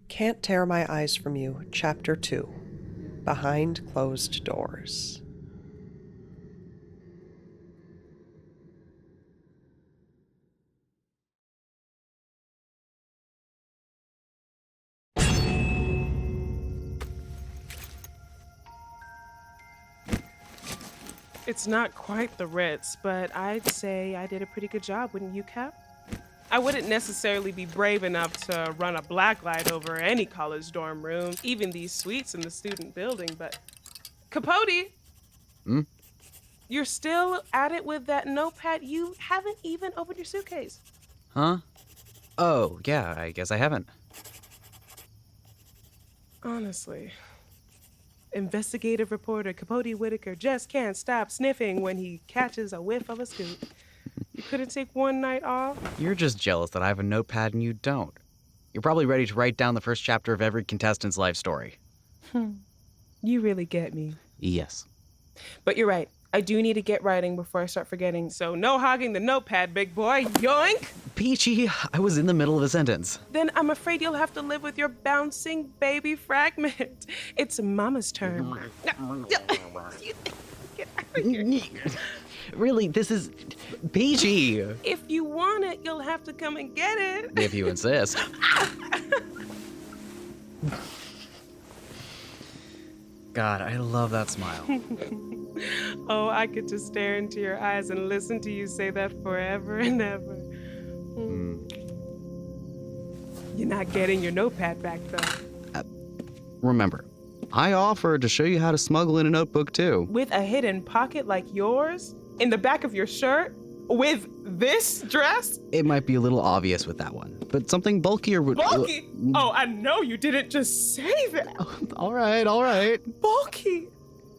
Can't Tear My Eyes From You, Chapter 2, Behind Closed Doors. It's not quite the Ritz, but I'd say I did a pretty good job, wouldn't you, Cap? I wouldn't necessarily be brave enough to run a blacklight over any college dorm room, even these suites in the student building, but... Capote! You're still at it with that notepad? You haven't even opened your suitcase. Huh? Oh, yeah, I guess I haven't. Honestly. Investigative reporter Capote Whittaker just can't stop sniffing when he catches a whiff of a scoop. You couldn't take one night off? You're just jealous that I have a notepad and you don't. You're probably ready to write down the first chapter of every contestant's life story. You really get me. Yes. But you're right. I do need to get writing before I start forgetting, so no hogging the notepad, big boy. Yoink! Peachy, I was in the middle of a sentence. Then I'm afraid you'll have to live with your bouncing baby fragment. It's Mama's turn. Get out of here. Really, this is... Peachy! If you want it, you'll have to come and get it. If you insist. God, I love that smile. Oh, I could just stare into your eyes and listen to you say that forever and ever. You're not getting your notepad back, though. Remember, I offered to show you how to smuggle in a notebook, too. With a hidden pocket like yours? In the back of your shirt? With this dress? It might be a little obvious with that one, but something bulkier would... Bulky? Oh, I know you didn't just say that. All right. Bulky?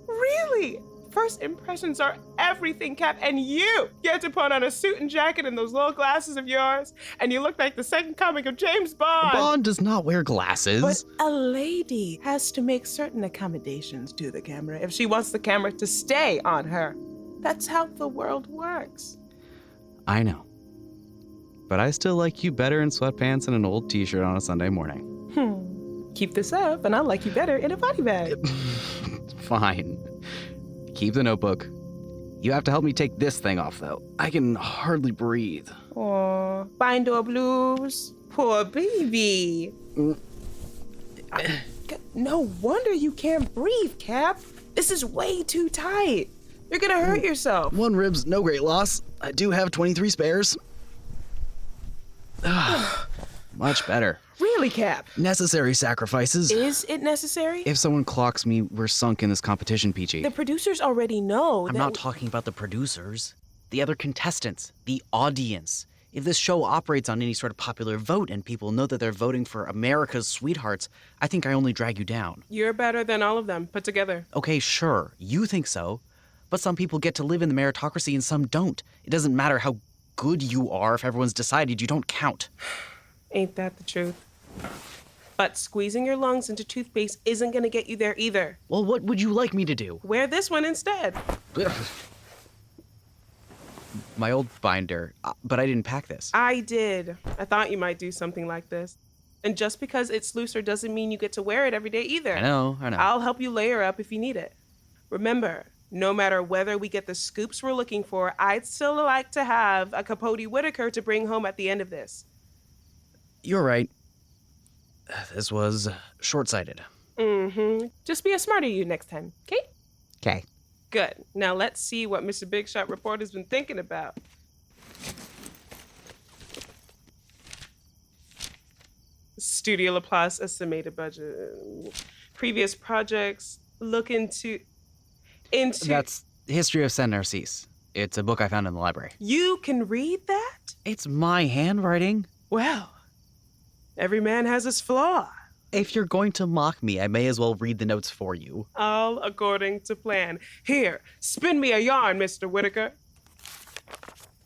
Really? First impressions are everything, Cap, and you get to put on a suit and jacket and those little glasses of yours, and you look like the second coming of James Bond. Bond does not wear glasses. But a lady has to make certain accommodations to the camera if she wants the camera to stay on her. That's how the world works. I know. But I still like you better in sweatpants and an old t-shirt on a Sunday morning. Keep this up, and I'll like you better in a body bag. Fine. Keep the notebook. You have to help me take this thing off, though. I can hardly breathe. Aw, bindo blues. Poor baby. No wonder you can't breathe, Cap. This is way too tight. You're gonna hurt yourself. One rib's no great loss. I do have 23 spares. Much better. Really, Cap? Necessary sacrifices. Is it necessary? If someone clocks me, we're sunk in this competition, Peachy. The producers already know I'm not talking about the producers. The other contestants. The audience. If this show operates on any sort of popular vote and people know that they're voting for America's sweethearts, I think I only drag you down. You're better than all of them put together. Okay, sure. You think so. But some people get to live in the meritocracy and some don't. It doesn't matter how good you are if everyone's decided you don't count. Ain't that the truth? But squeezing your lungs into toothpaste isn't gonna get you there either. Well, what would you like me to do? Wear this one instead. My old binder, but I didn't pack this. I did. I thought you might do something like this. And just because it's looser doesn't mean you get to wear it every day either. I know. I'll help you layer up if you need it. Remember, no matter whether we get the scoops we're looking for, I'd still like to have a Capote Whittaker to bring home at the end of this. You're right. This was short-sighted. Just be a smarter you next time, okay? Okay. Good. Now let's see what Mr. Big Shot Report has been thinking about. Studio Laplace estimated budget. Previous projects look into... That's History of Saint Narcisse. It's a book I found in the library. You can read that? It's my handwriting. Well, every man has his flaw. If you're going to mock me, I may as well read the notes for you. All according to plan. Here, spin me a yarn, Mr. Whittaker.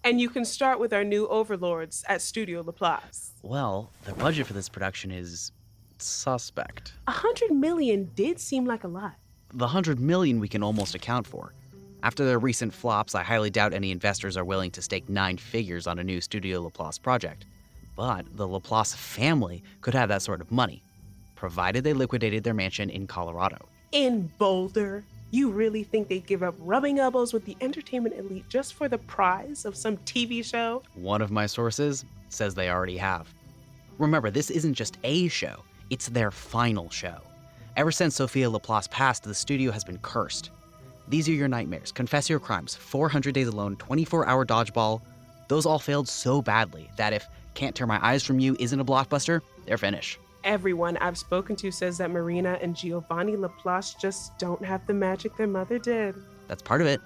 And you can start with our new overlords at Studio Laplace. Well, the budget for this production is suspect. 100 million did seem like a lot. The 100 million we can almost account for. After their recent flops, I highly doubt any investors are willing to stake 9 figures on a new Studio Laplace project. But the Laplace family could have that sort of money. provided they liquidated their mansion in Colorado. In Boulder? You really think they'd give up rubbing elbows with the entertainment elite just for the prize of some TV show? One of my sources says they already have. Remember, this isn't just a show, it's their final show. Ever since Sophia Laplace passed, the studio has been cursed. These are your nightmares, Confess Your Crimes, 400 Days Alone, 24-Hour Dodgeball. Those all failed so badly that if Can't Tear My Eyes From You isn't a blockbuster, they're finished. Everyone I've spoken to says that Marina and Giovanni Laplace just don't have the magic their mother did. That's part of it.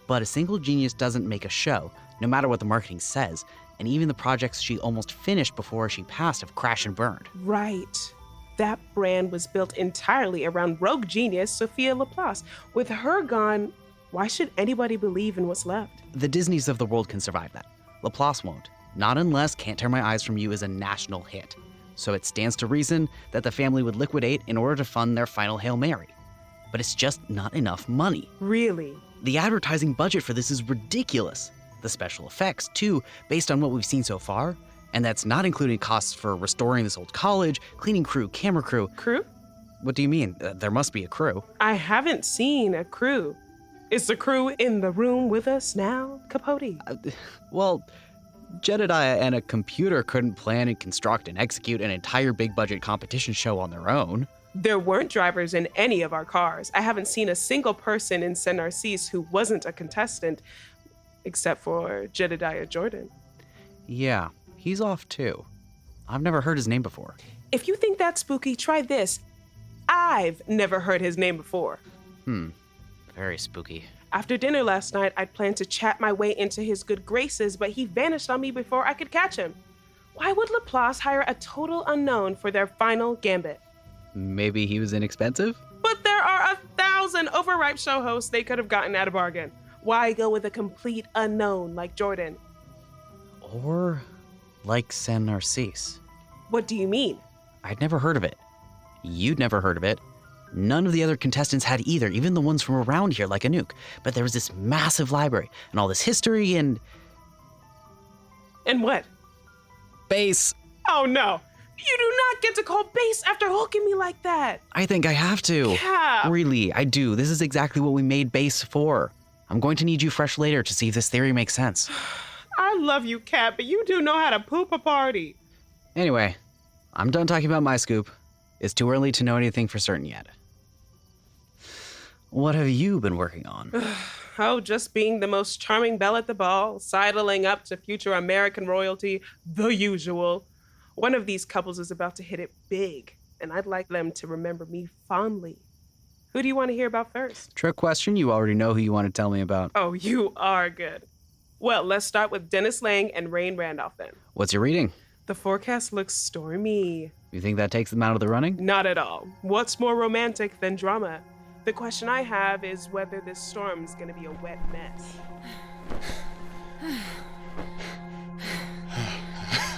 But a single genius doesn't make a show, no matter what the marketing says, and even the projects she almost finished before she passed have crashed and burned. Right. That brand was built entirely around rogue genius Sophia Laplace. With her gone, why should anybody believe in what's left? The Disneys of the world can survive that. Laplace won't. Not unless Can't Tear My Eyes From You is a national hit. So it stands to reason that the family would liquidate in order to fund their final Hail Mary. But it's just not enough money. Really? The advertising budget for this is ridiculous. The special effects, too, based on what we've seen so far. And that's not including costs for restoring this old college, cleaning crew, camera crew. Crew? What do you mean? There must be a crew. I haven't seen a crew. Is the crew in the room with us now, Capote? Well, Jedediah and a computer couldn't plan and construct and execute an entire big-budget competition show on their own. There weren't drivers in any of our cars. I haven't seen a single person in Saint Narcisse who wasn't a contestant, except for Jedediah Jordan. Yeah, he's off too. I've never heard his name before. If you think that's spooky, try this. I've never heard his name before. Very spooky. After dinner last night, I'd planned to chat my way into his good graces, but he vanished on me before I could catch him. Why would Laplace hire a total unknown for their final gambit? Maybe he was inexpensive? But there are 1,000 overripe show hosts they could have gotten at a bargain. Why go with a complete unknown like Jordan? Or like Saint Narcisse. What do you mean? I'd never heard of it. You'd never heard of it. None of the other contestants had either, even the ones from around here like Anouk. But there was this massive library and all this history and... And what? Bass. Oh no! You do not get to call base after hooking me like that! I think I have to. Cap! Really, I do. This is exactly what we made bass for. I'm going to need you fresh later to see if this theory makes sense. I love you, Cap, but you do know how to poop a party. Anyway, I'm done talking about my scoop. It's too early to know anything for certain yet. What have you been working on? Oh, just being the most charming belle at the ball, sidling up to future American royalty, the usual. One of these couples is about to hit it big, and I'd like them to remember me fondly. Who do you want to hear about first? Trick question, you already know who you want to tell me about. Oh, you are good. Well, let's start with Dennis Lang and Raine Randolph then. What's your reading? The forecast looks stormy. You think that takes them out of the running? Not at all. What's more romantic than drama? The question I have is whether this storm's gonna be a wet mess.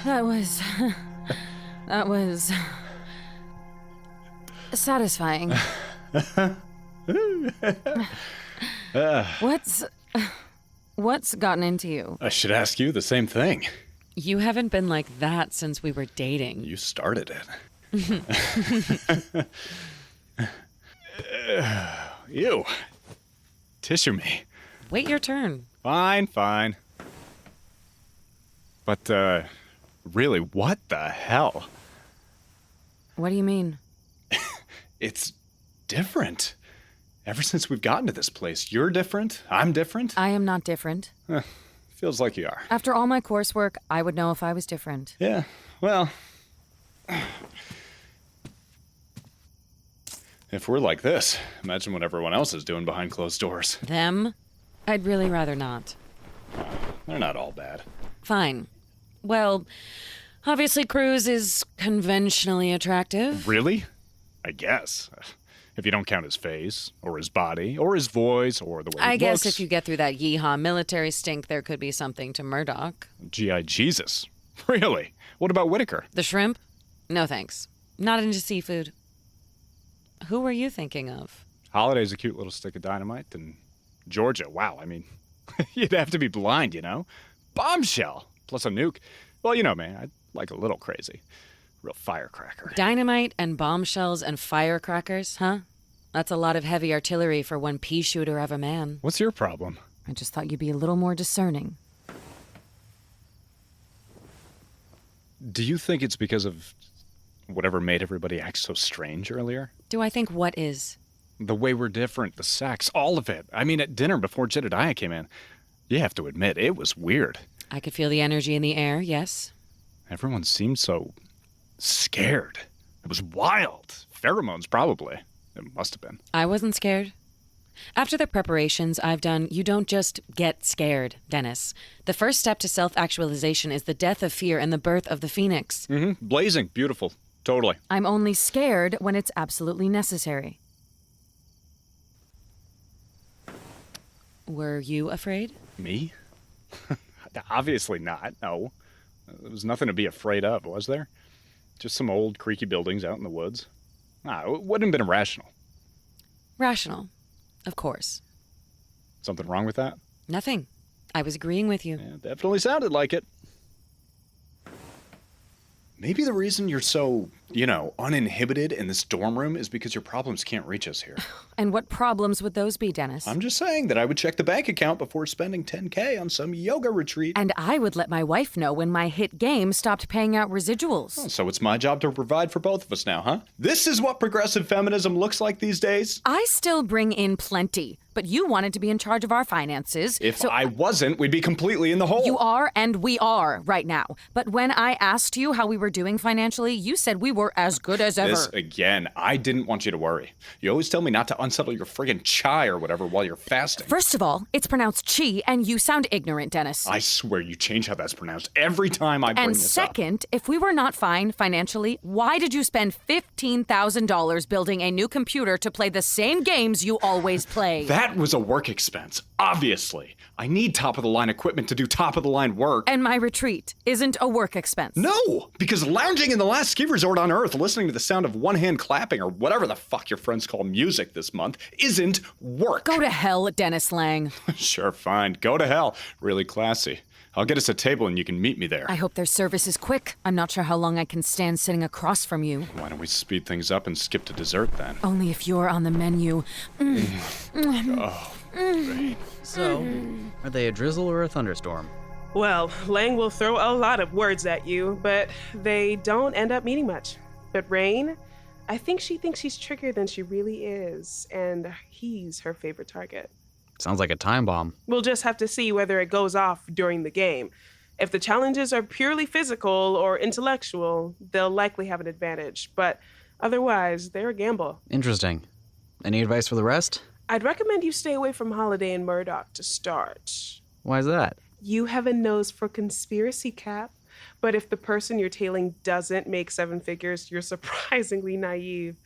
That was satisfying. What's gotten into you? I should ask you the same thing. You haven't been like that since we were dating. You started it. Ew. Tissue me. Wait your turn. Fine. But, really, what the hell? What do you mean? It's different. Ever since we've gotten to this place, you're different, I'm different. I am not different. Feels like you are. After all my coursework, I would know if I was different. Yeah, well... If we're like this, imagine what everyone else is doing behind closed doors. Them? I'd really rather not. They're not all bad. Fine. Well, obviously Cruz is conventionally attractive. Really? I guess. If you don't count his face, or his body, or his voice, or the way he I guess looks. if you get through that yeehaw military stink, there could be something to Murdock. G.I. Jesus. Really? What about Whittaker? The shrimp? No thanks. Not into seafood. Who were you thinking of? Holliday's a cute little stick of dynamite, and Georgia, wow, I mean, you'd have to be blind, you know? Bombshell! Plus Anouk. Well, you know, man, I like a little crazy. Real firecracker. Dynamite and bombshells and firecrackers, huh? That's a lot of heavy artillery for one pea shooter of a man. What's your problem? I just thought you'd be a little more discerning. Do you think it's because of whatever made everybody act so strange earlier? Do I think what is? The way we're different, the sex, all of it. I mean, at dinner before Jedediah came in, you have to admit, it was weird. I could feel the energy in the air, yes. Everyone seemed so scared. It was wild. Pheromones, probably. It must have been. I wasn't scared. After the preparations I've done, you don't just get scared, Dennis. The first step to self-actualization is the death of fear and the birth of the phoenix. Mm-hmm. Blazing. Beautiful. Totally. I'm only scared when it's absolutely necessary. Were you afraid? Me? Obviously not, no. There was nothing to be afraid of, was there? Just some old, creaky buildings out in the woods. It wouldn't have been irrational. Rational. Of course. Something wrong with that? Nothing. I was agreeing with you. Yeah, definitely sounded like it. Maybe the reason you're so, uninhibited in this dorm room is because your problems can't reach us here. And what problems would those be, Dennis? I'm just saying that I would check the bank account before spending $10K on some yoga retreat. And I would let my wife know when my hit game stopped paying out residuals. Oh, so it's my job to provide for both of us now, huh? This is what progressive feminism looks like these days? I still bring in plenty, but you wanted to be in charge of our finances. If I wasn't, we'd be completely in the hole. You are, and we are right now. But when I asked you how we were doing financially, you said we were as good as ever. This again. I didn't want you to worry. You always tell me not to unsettle your friggin' chai or whatever while you're fasting. First of all, it's pronounced chi, and you sound ignorant, Dennis. I swear you change how that's pronounced every time I bring And this up. second, if we were not fine financially, why did you spend $15,000 building a new computer to play the same games you always play? That was a work expense, obviously. I need top-of-the-line equipment to do top-of-the-line work. And my retreat isn't a work expense. No, because lounging in the last ski resort on Earth, listening to the sound of one hand clapping or whatever the fuck your friends call music this month, isn't work. Go to hell, Dennis Lang. Sure, fine. Go to hell. Really classy. I'll get us a table and you can meet me there. I hope their service is quick. I'm not sure how long I can stand sitting across from you. Why don't we speed things up and skip to dessert then? Only if you're on the menu. Oh, Raine. So, are they a drizzle or a thunderstorm? Well, Lang will throw a lot of words at you, but they don't end up meaning much. But Raine, I think she thinks she's trickier than she really is, and he's her favorite target. Sounds like a time bomb. We'll just have to see whether it goes off during the game. If the challenges are purely physical or intellectual, they'll likely have an advantage, but otherwise, they're a gamble. Interesting. Any advice for the rest? I'd recommend you stay away from Holliday and Murdock to start. Why is that? You have a nose for conspiracy, Cap. But if the person you're tailing doesn't make seven figures, you're surprisingly naive.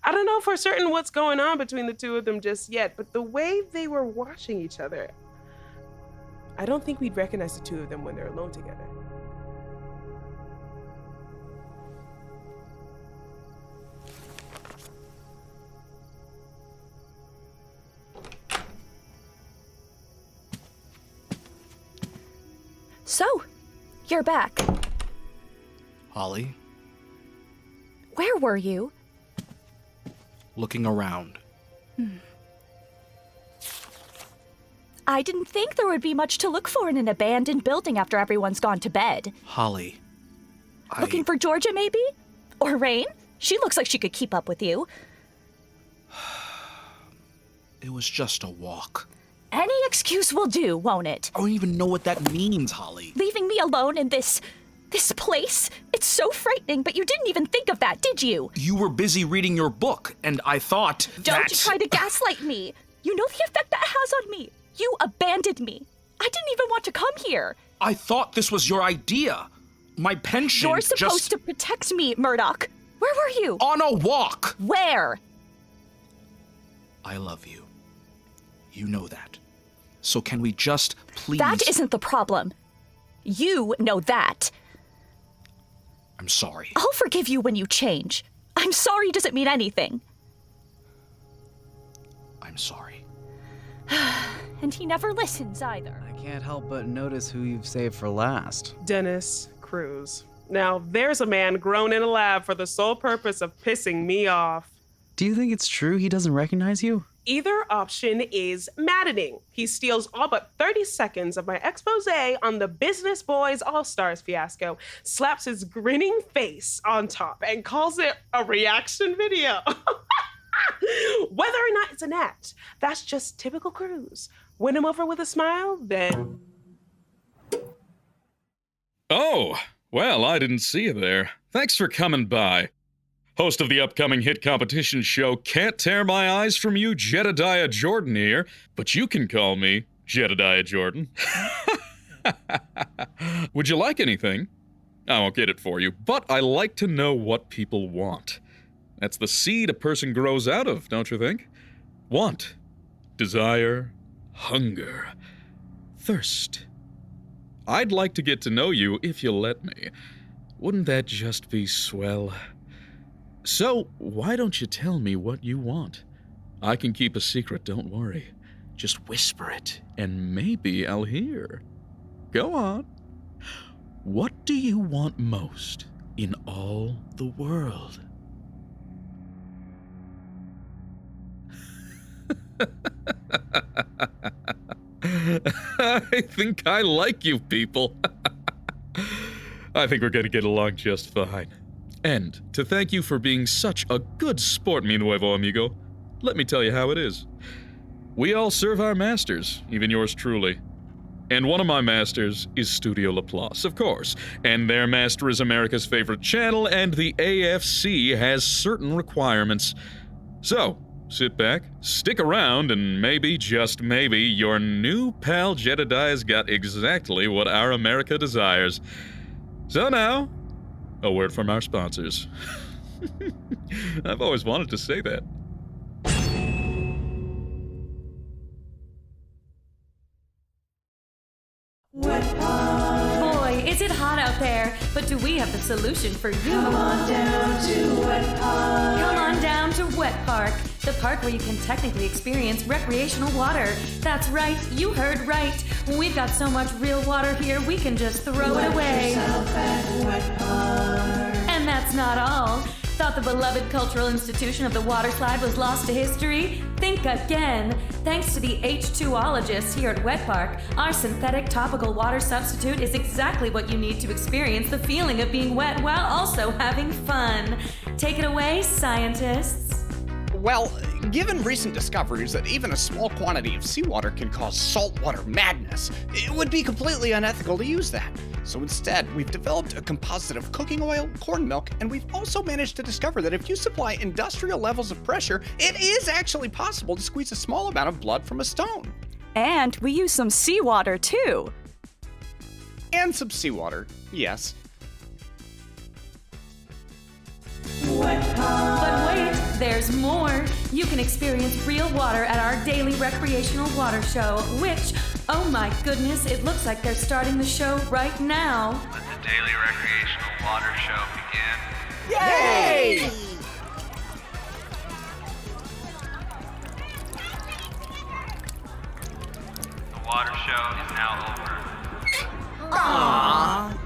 I don't know for certain what's going on between the two of them just yet, but the way they were watching each other, I don't think we'd recognize the two of them when they're alone together. So, you're back. Holly, Where were you? looking around. I didn't think there would be much to look for in an abandoned building after everyone's gone to bed. Holly, Looking for Georgia, maybe? Or Raine? She looks like she could keep up with you. It was just a walk. Any excuse will do, won't it? I don't even know what that means, Holly. Leaving me alone in this place? It's so frightening, but you didn't even think of that, did you? You were busy reading your book, and I thought Don't try to gaslight me. You know the effect that has on me. You abandoned me. I didn't even want to come here. I thought this was your idea. My pension You're supposed to protect me, Murdock. Where were you? On a walk! Where? I love you. You know that. So can we just please... That isn't the problem. You know that. I'm sorry. I'll forgive you when you change. I'm sorry doesn't mean anything. I'm sorry. And he never listens either. I can't help but notice who you've saved for last. Dennis, Cruz. Now, there's a man grown in a lab for the sole purpose of pissing me off. Do you think it's true he doesn't recognize you? Either option is maddening. He steals all but 30 seconds of my expose on the Business Boys All-Stars fiasco, slaps his grinning face on top, and calls it a reaction video. Whether or not it's an act, that's just typical Cruz. Win him over with a smile, then... Oh, well, I didn't see you there. Thanks for coming by. Host of the upcoming hit competition show Can't Tear My Eyes From You, Jedediah Jordan here, but you can call me Jedediah Jordan. Would you like anything? I won't get it for you, but I like to know what people want. That's the seed a person grows out of, don't you think? Want, desire, hunger, thirst. I'd like to get to know you if you'll let me. Wouldn't that just be swell? So, why don't you tell me what you want? I can keep a secret, don't worry. Just whisper it, and maybe I'll hear. Go on. What do you want most in all the world? I think I like you people. I think we're going to get along just fine. And to thank you for being such a good sport, mi nuevo amigo, let me tell you how it is. We all serve our masters, even yours truly. And one of my masters is Studio Laplace, of course. And their master is America's favorite channel, and the AFC has certain requirements. So, sit back, stick around, and maybe, just maybe, your new pal Jedediah's got exactly what our America desires. So now, a word from our sponsors. I've always wanted to say that. Boy, is it hot out there, but do we have the solution for you? Come on down to Wet Park. Come on down to Wet Park, the park where you can technically experience recreational water. That's right, you heard right. We've got so much real water here, we can just throw it away. Yourself at Wet Park. And that's not all. Thought the beloved cultural institution of the water slide was lost to history? Think again. Thanks to the H2ologists here at Wet Park, our synthetic topical water substitute is exactly what you need to experience the feeling of being wet while also having fun. Take it away, scientists. Well, given recent discoveries that even a small quantity of seawater can cause saltwater madness, it would be completely unethical to use that. So instead, we've developed a composite of cooking oil, corn milk, and we've also managed to discover that if you supply industrial levels of pressure, it is actually possible to squeeze a small amount of blood from a stone. And we use some seawater, too. And some seawater, yes. But wait, there's more. You can experience real water at our daily recreational water show, which, oh my goodness, it looks like they're starting the show right now. Let the daily recreational water show begin. Yay! The water show is now over. Aww.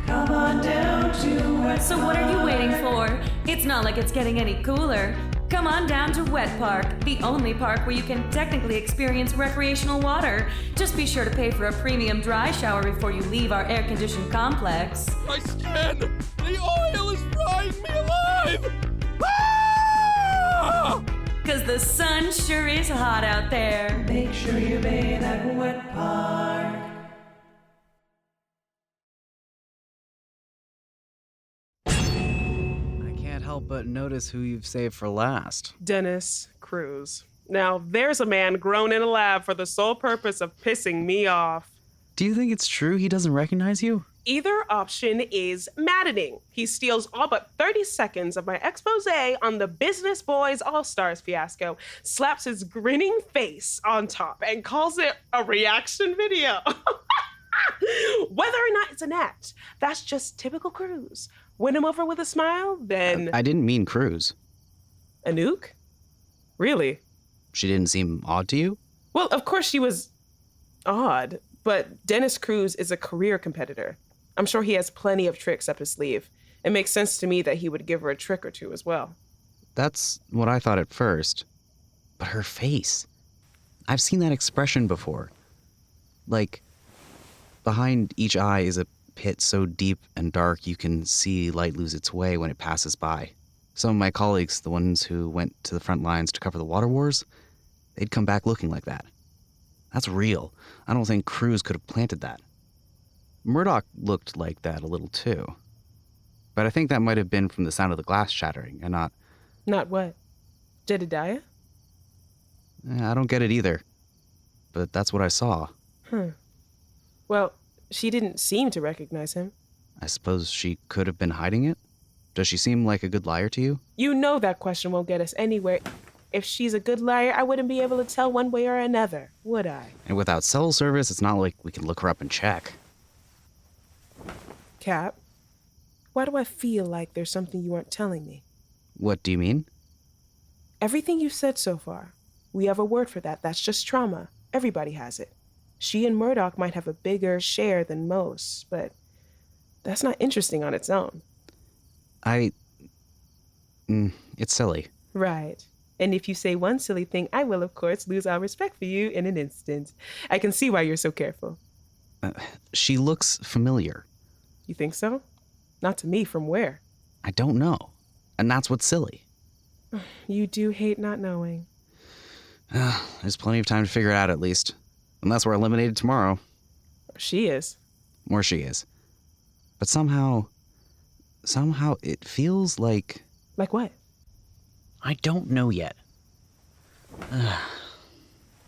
Come on down to Wet Park. So what are you waiting for? It's not like it's getting any cooler. Come on down to Wet Park, the only park where you can technically experience recreational water. Just be sure to pay for a premium dry shower before you leave our air-conditioned complex. My skin! The oil is frying me alive! 'Cause the sun sure is hot out there. Make sure you bathe at Wet Park. Help but notice who you've saved for last. Dennis Cruz. Now, there's a man grown in a lab for the sole purpose of pissing me off. Do you think it's true he doesn't recognize you? Either option is maddening. He steals all but 30 seconds of my expose on the Business Boys All-Stars fiasco, slaps his grinning face on top, and calls it a reaction video. Whether or not it's an act, that's just typical Cruz. Win him over with a smile, then... I didn't mean Cruz. Anouk? Really? She didn't seem odd to you? Well, of course she was odd, but Dennis Cruz is a career competitor. I'm sure he has plenty of tricks up his sleeve. It makes sense to me that he would give her a trick or two as well. That's what I thought at first. But her face. I've seen that expression before. Like, behind each eye is a pit so deep and dark you can see light lose its way when it passes by. Some of my colleagues, the ones who went to the front lines to cover the water wars, they'd come back looking like that. That's real. I don't think Cruz could have planted that. Murdock looked like that a little too. But I think that might have been from the sound of the glass shattering and not... Not what? Jedediah? I don't get it either. But that's what I saw. Well, she didn't seem to recognize him. I suppose she could have been hiding it? Does she seem like a good liar to you? You know that question won't get us anywhere. If she's a good liar, I wouldn't be able to tell one way or another, would I? And without cell service, it's not like we can look her up and check. Cap, why do I feel like there's something you aren't telling me? What do you mean? Everything you said so far. We have a word for that. That's just trauma. Everybody has it. She and Murdock might have a bigger share than most, but that's not interesting on its own. It's silly. Right. And if you say one silly thing, I will, of course, lose all respect for you in an instant. I can see why you're so careful. She looks familiar. You think so? Not to me, from where? I don't know. And that's what's silly. You do hate not knowing. There's plenty of time to figure it out, at least. Unless we're eliminated tomorrow. She is. Or she is. But somehow it feels like... Like what? I don't know yet.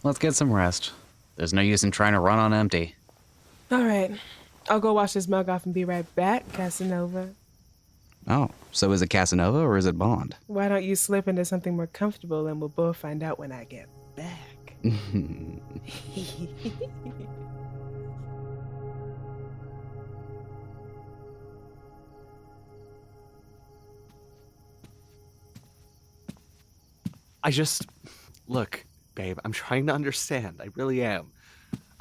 Let's get some rest. There's no use in trying to run on empty. All right. I'll go wash this mug off and be right back, Casanova. Oh, so is it Casanova or is it Bond? Why don't you slip into something more comfortable and we'll both find out when I get back. Look, babe, I'm trying to understand. I really am.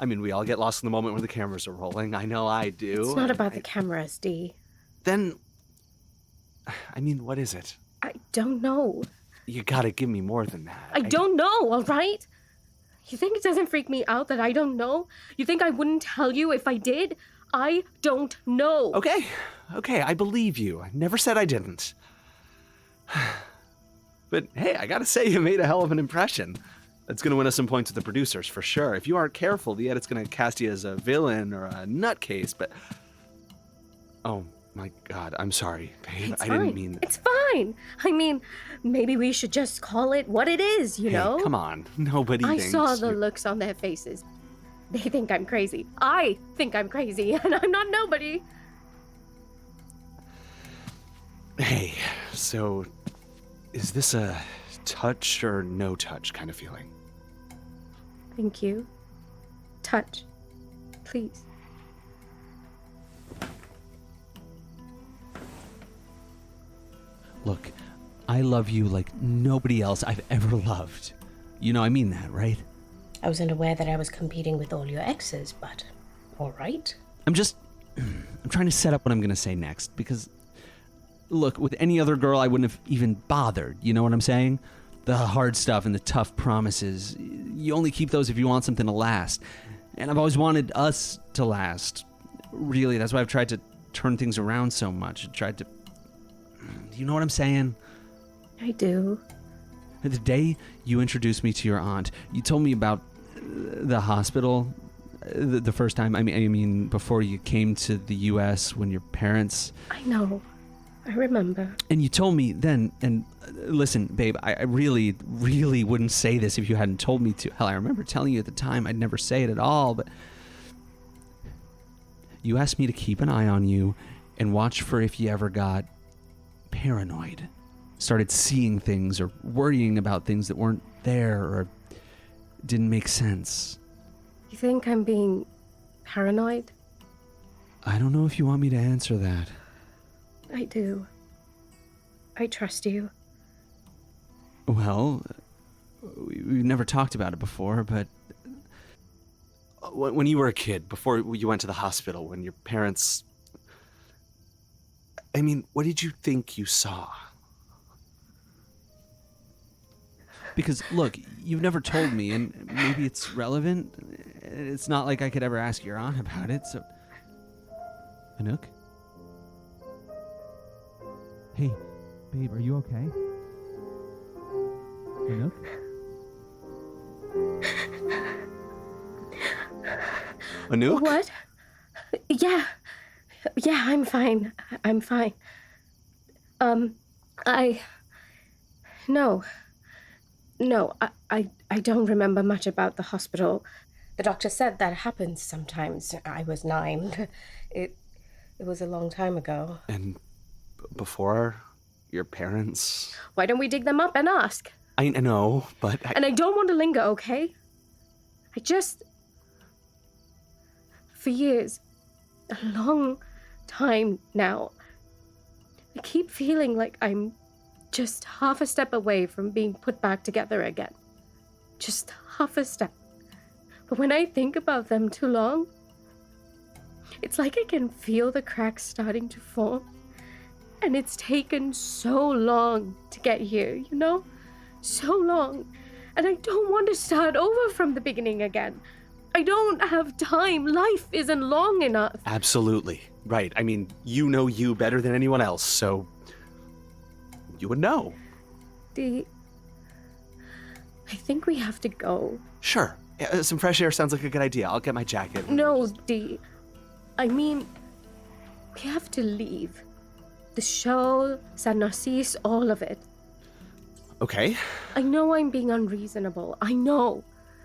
I mean, we all get lost in the moment when the cameras are rolling. I know I do. It's not about the cameras, D. Then, I mean, what is it? I don't know. You gotta give me more than that. I don't know, all right? You think it doesn't freak me out that I don't know? You think I wouldn't tell you if I did? I don't know. Okay, I believe you. I never said I didn't. But hey, I gotta say, you made a hell of an impression. That's gonna win us some points with the producers, for sure. If you aren't careful, the edit's gonna cast you as a villain or a nutcase, but... Oh, my God, I'm sorry, babe. I didn't mean... It's fine. I mean, maybe we should just call it what it is, you know? Come on. Nobody I thinks... saw the looks on their faces. They think I'm crazy. I think I'm crazy, and I'm not nobody. Hey, so... is this a touch or no touch kind of feeling? Thank you. Touch. Please. Look, I love you like nobody else I've ever loved. You know I mean that, right? I wasn't aware that I was competing with all your exes, but all right. I'm trying to set up what I'm going to say next, because, look, with any other girl, I wouldn't have even bothered, you know what I'm saying? The hard stuff and the tough promises, you only keep those if you want something to last. And I've always wanted us to last. Really, that's why I've tried to turn things around so much. Do you know what I'm saying? I do. The day you introduced me to your aunt, you told me about the hospital the first time. I mean, before you came to the U.S. when your parents... I know. I remember. And you told me then, and listen, babe, I really, really wouldn't say this if you hadn't told me to. Hell, I remember telling you at the time I'd never say it at all, but you asked me to keep an eye on you and watch for if you ever got paranoid, started seeing things or worrying about things that weren't there or didn't make sense. You think I'm being paranoid? I don't know if you want me to answer that. I do. I trust you. Well, we've never talked about it before, but when you were a kid, before you went to the hospital, when your parents I mean, what did you think you saw? Because, look, you've never told me, and maybe it's relevant. It's not like I could ever ask your aunt about it, so... Anouk? Hey, babe, are you okay? Anouk? Anouk? What? Yeah, I'm fine. I'm fine. No, I don't remember much about the hospital. The doctor said that happens sometimes. I was 9. It was a long time ago. And before your parents? Why don't we dig them up and ask? I know, but And I don't want to linger, okay? For years, a long time now, I keep feeling like I'm just half a step away from being put back together again. Just half a step. But when I think about them too long, it's like I can feel the cracks starting to form. And it's taken so long to get here, you know? So long. And I don't want to start over from the beginning again. I don't have time. Life isn't long enough. Absolutely. Right. I mean, you know you better than anyone else, so you would know. I think we have to go. Sure. Some fresh air sounds like a good idea. I'll get my jacket. No, I mean, we have to leave. The show, San Narcisse, all of it. Okay. I know I'm being unreasonable. I know.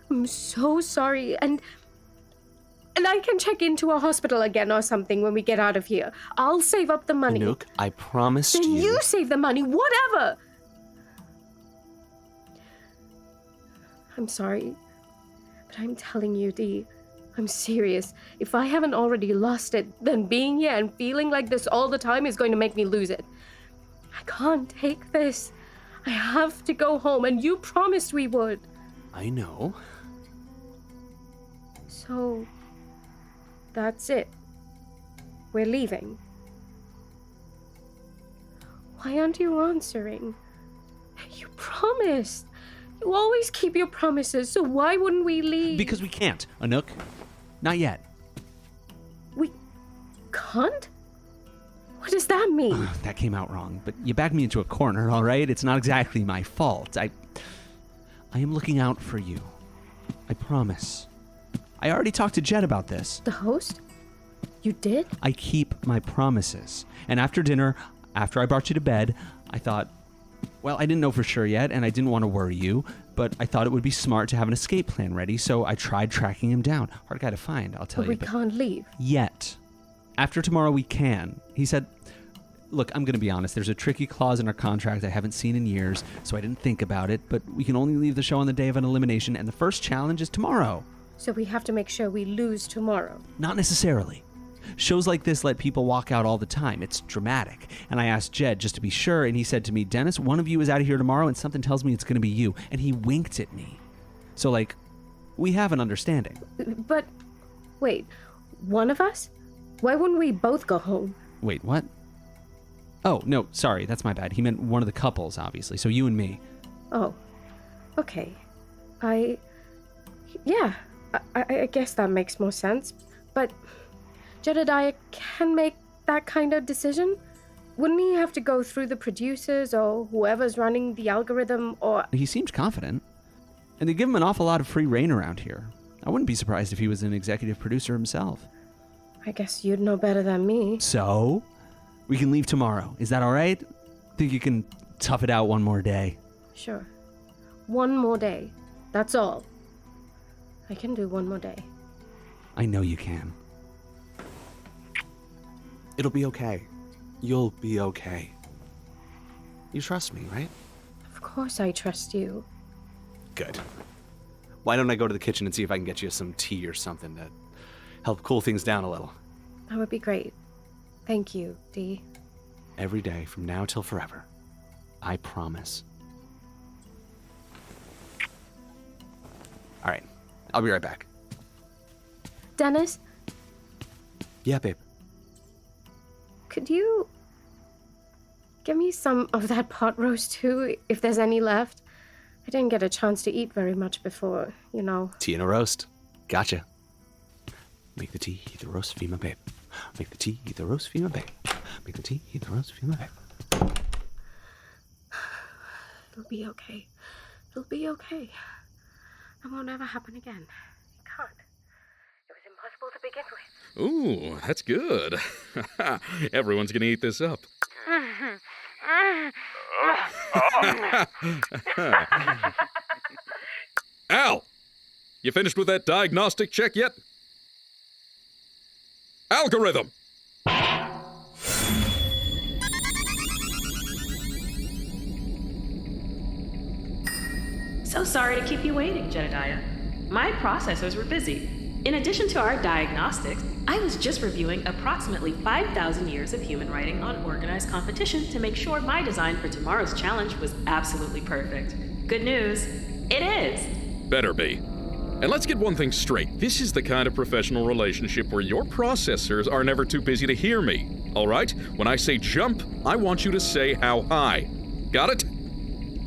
I'm so sorry. And I can check into a hospital again or something when we get out of here. I'll save up the money. Anouk, I promised Then you... you save the money, whatever. I'm sorry, but I'm telling you, Dee, I'm serious. If I haven't already lost it, then being here and feeling like this all the time is going to make me lose it. I can't take this. I have to go home, and you promised we would. I know. So, that's it. We're leaving. Why aren't you answering? You promised. You always keep your promises, so why wouldn't we leave? Because we can't, Anouk. Not yet. We can't? What does that mean? That came out wrong, but you backed me into a corner, all right? It's not exactly my fault. I am looking out for you. I promise. I already talked to Jed about this. The host? You did? I keep my promises. And after dinner, after I brought you to bed, I thought, well, I didn't know for sure yet, and I didn't want to worry you, but I thought it would be smart to have an escape plan ready, so I tried tracking him down. Hard guy to find, I'll tell But you. we can't leave. Yet. After tomorrow, we can. He said, look, I'm going to be honest. There's a tricky clause in our contract I haven't seen in years, so I didn't think about it, but we can only leave the show on the day of an elimination, and the first challenge is tomorrow. So we have to make sure we lose tomorrow. Not necessarily. Shows like this let people walk out all the time. It's dramatic. And I asked Jed just to be sure, and he said to me, Dennis, one of you is out of here tomorrow, and something tells me it's going to be you. And he winked at me. So, we have an understanding. But, wait, one of us? Why wouldn't we both go home? Wait, what? Oh, no, sorry, that's my bad. He meant one of the couples, obviously, so you and me. Oh, okay. I guess that makes more sense. But Jedediah can make that kind of decision? Wouldn't he have to go through the producers or whoever's running the algorithm or... He seems confident. And they give him an awful lot of free reign around here. I wouldn't be surprised if he was an executive producer himself. I guess you'd know better than me. So, we can leave tomorrow. Is that all right? Think you can tough it out one more day? Sure. One more day. That's all. I can do one more day. I know you can. It'll be okay. You'll be okay. You trust me, right? Of course I trust you. Good. Why don't I go to the kitchen and see if I can get you some tea or something to help cool things down a little? That would be great. Thank you, Dee. Every day from now till forever. I promise. All right. I'll be right back. Dennis, Yeah, babe. could you Give me some of that pot roast too, if there's any left. I didn't get a chance to eat very much before, you know. Tea and a roast. Gotcha. Make the tea, eat the roast, feed my babe. Make the tea, eat the roast, feed my babe. Make the tea, eat the roast, feed my babe. It'll be okay. It'll be okay. That won't ever happen again. It can't. It was impossible to begin with. Ooh, that's good. Everyone's gonna eat this up. Al! You finished with that diagnostic check yet? Algorithm! So sorry to keep you waiting, Jedediah. My processors were busy. In addition to our diagnostics, I was just reviewing approximately 5,000 years of human writing on organized competition to make sure my design for tomorrow's challenge was absolutely perfect. Good news, it is. Better be. And let's get one thing straight. This is the kind of professional relationship where your processors are never too busy to hear me. All right? When I say jump, I want you to say how high. Got it?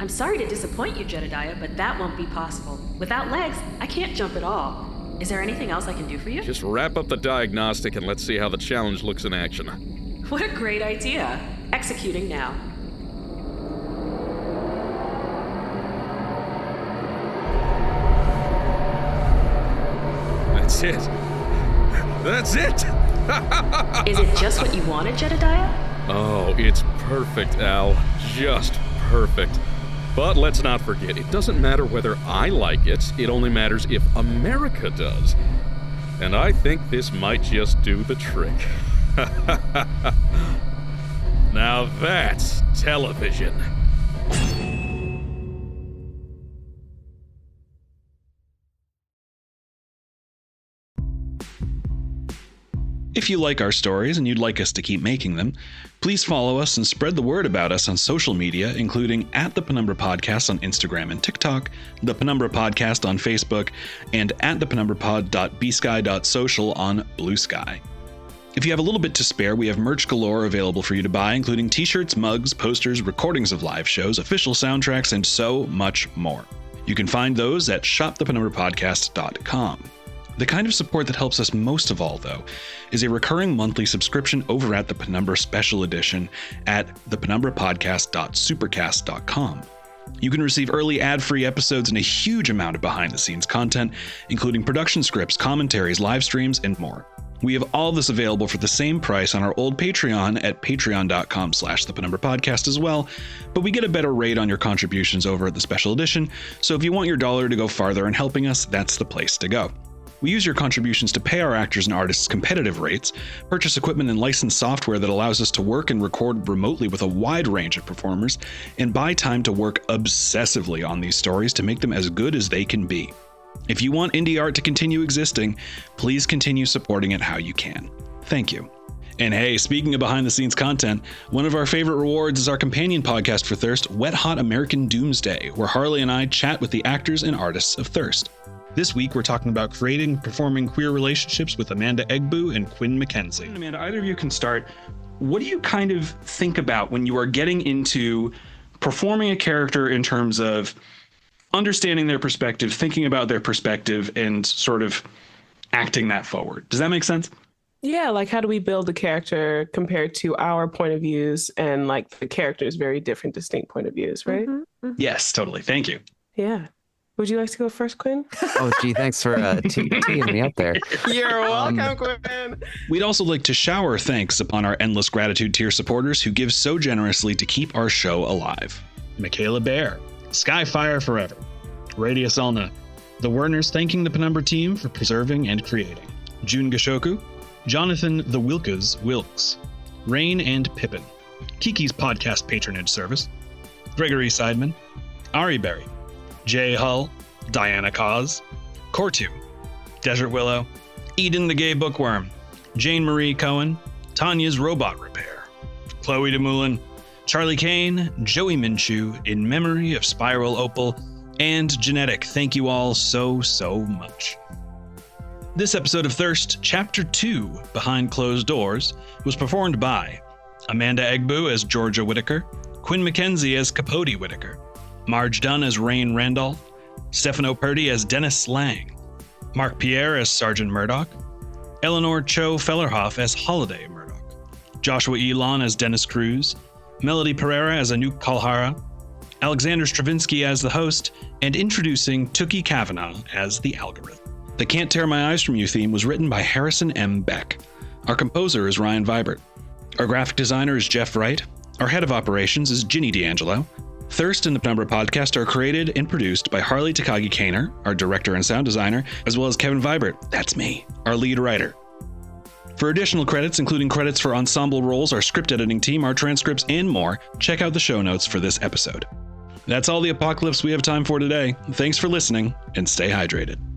I'm sorry to disappoint you, Jedediah, but that won't be possible. Without legs, I can't jump at all. Is there anything else I can do for you? Just wrap up the diagnostic and let's see how the challenge looks in action. What a great idea. Executing now. That's it. That's it! Is it just what you wanted, Jedediah? Oh, it's perfect, Al. Just perfect. But let's not forget, it doesn't matter whether I like it, it only matters if America does. And I think this might just do the trick. Now that's television. If you like our stories and you'd like us to keep making them, please follow us and spread the word about us on social media, including @The Penumbra Podcast on Instagram and TikTok, The Penumbra Podcast on Facebook, and @thepenumbrapod.bsky.social on Blue Sky. If you have a little bit to spare, we have merch galore available for you to buy, including t-shirts, mugs, posters, recordings of live shows, official soundtracks, and so much more. You can find those at shopthepenumbrapodcast.com. The kind of support that helps us most of all, though, is a recurring monthly subscription over at the Penumbra Special Edition at thepenumbrapodcast.supercast.com. You can receive early ad-free episodes and a huge amount of behind-the-scenes content, including production scripts, commentaries, live streams, and more. We have all this available for the same price on our old Patreon at patreon.com/thepenumbrapodcast as well, but we get a better rate on your contributions over at the Special Edition, so if you want your dollar to go farther in helping us, that's the place to go. We use your contributions to pay our actors and artists competitive rates, purchase equipment and license software that allows us to work and record remotely with a wide range of performers, and buy time to work obsessively on these stories to make them as good as they can be. If you want indie art to continue existing, please continue supporting it how you can. Thank you. And hey, speaking of behind-the-scenes content, one of our favorite rewards is our companion podcast for Thirst, Wet Hot American Doomsday, where Harley and I chat with the actors and artists of Thirst. This week, we're talking about creating and performing queer relationships with Amanda Egbu and Quinn McKenzie. Amanda, either of you can start. What do you kind of think about when you are getting into performing a character in terms of understanding their perspective, thinking about their perspective, and sort of acting that forward? Does that make sense? Yeah, like how do we build a character compared to our point of views and like the character's very different, distinct point of views, right? Yes, totally. Thank you. Yeah. Would you like to go first, Quinn? Oh, gee, thanks for teeing me up there. You're welcome, Quinn. We'd also like to shower thanks upon our endless gratitude tier supporters who give so generously to keep our show alive. Michaela Bear, Skyfire Forever, Radius Alna, the Werners thanking the Penumbra team for preserving and creating, June Gashoku, Jonathan the Wilkes, Raine and Pippin, Kiki's podcast patronage service, Gregory Seidman, Ari Berry, Jay Hull, Diana Cause, Cortu, Desert Willow, Eden the Gay Bookworm, Jane Marie Cohen, Tanya's Robot Repair, Chloe DeMoulin, Charlie Kane, Joey Minshew, in memory of Spiral Opal, and Genetic. Thank you all so much. This episode of Thirst, Chapter 2, Behind Closed Doors, was performed by Amanda Egbu as Georgia Whittaker, Quinn McKenzie as Capote Whittaker, Marge Dunn as Raine Randolph, Stefano Perti as Dennis Lang, Marc Pierre as Sergeant Murdock, Eleanore Cho Fellerhoff as Holliday Murdock, Joshua Ilon as Dennis Cruz, Melody Perera as Anouk Kalhara, Alexander Stravinski as the host, and introducing Tooky Kavanagh as the algorithm. The Can't Tear My Eyes From You theme was written by Harrison M. Beck. Our composer is Ryan Vibert. Our graphic designer is Jeff Wright. Our head of operations is Ginny D'Angelo. Thirst and the Penumbra podcast are created and produced by Harley Takagi Kaner, our director and sound designer, as well as Kevin Vibert, that's me, our lead writer. For additional credits, including credits for ensemble roles, our script editing team, our transcripts, and more, check out the show notes for this episode. That's all the apocalypse we have time for today. Thanks for listening, and stay hydrated.